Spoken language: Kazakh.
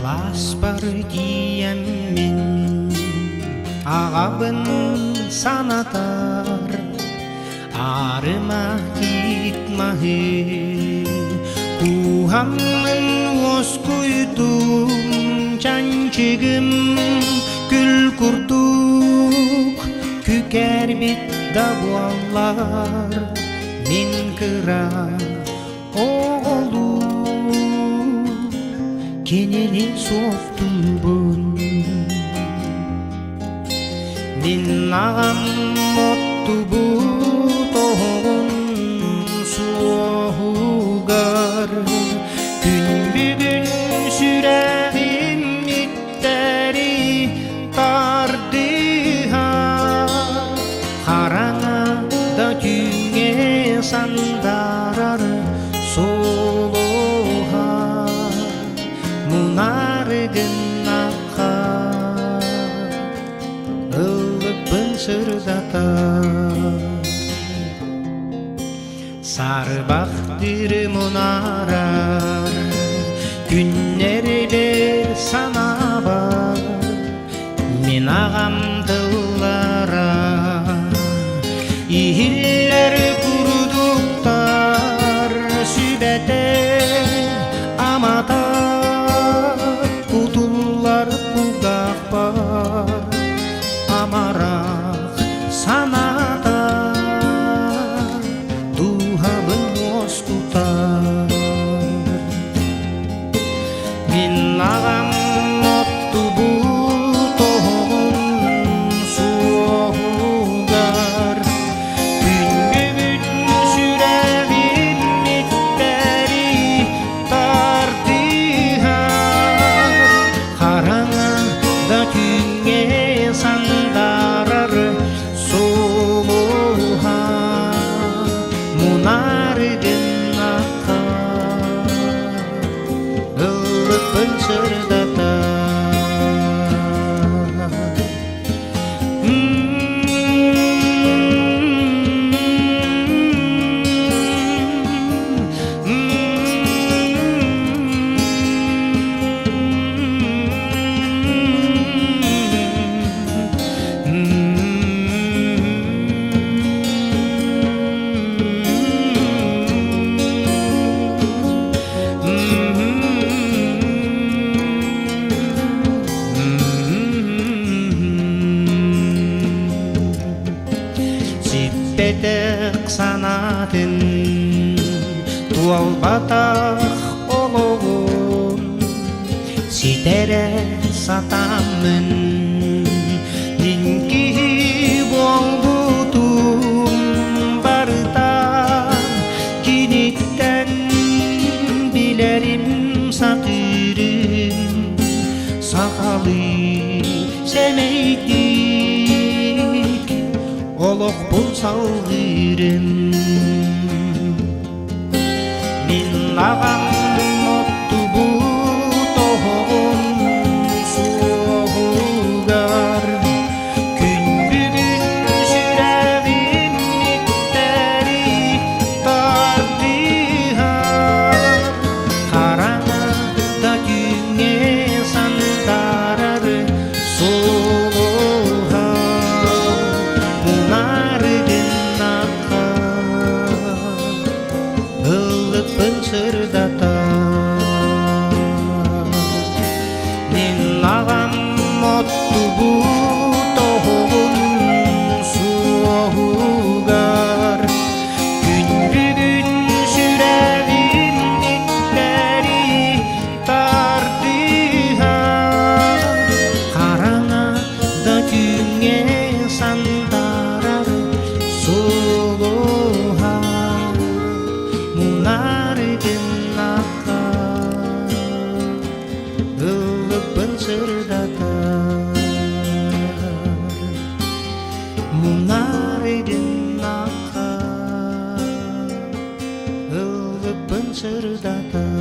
Талас партиянмен ағабын санатар, арыма китмахы кухамын ос куйдум чанчыгым күл курдук күкер бит дабуаллар мен кыра оғолу кенени соқтубун мен ағам моттубу тоғын суоғугар күн бүгін сүрәғим иттәри тардыға қараңа да түңе сандарар солуға мұнарыгын аққа ылыппын сырдатар сарбақ дүрі мұнарар күннерді санабар мен ағам тыллара ихиллер курдуктар сүбәте амата утуллар кугақпар амарақ саната тухабын оскутар мен ағам отту бу тоғын суоғугар күнгі күн сүрәғим иттәри тардыға қараңа да түңе сандарар солуға мұнарыгын аққа ылыппын сырдатар Сиппетек санатын туал батақ олығын ситере сатамын нинки болбутум барыта киниттен билерим сатырым сақалы семейтик олық бұл салғырым мен ағам мотту бу тоғын суоғугар күн бүгін сүрәғим иттәри тардыға қараңа да түңе сандарар солуға мұнарыгын аққа ылыппын сырдатар мен ағам мотту бу тоғын суоғугар күн бүгін сүрәғим иттәри тардыға қараңа да түңе сандарар солуға мұнарыгын аққа ылыппын сырдатар мұнарыгын аққа ылыппын сырдатар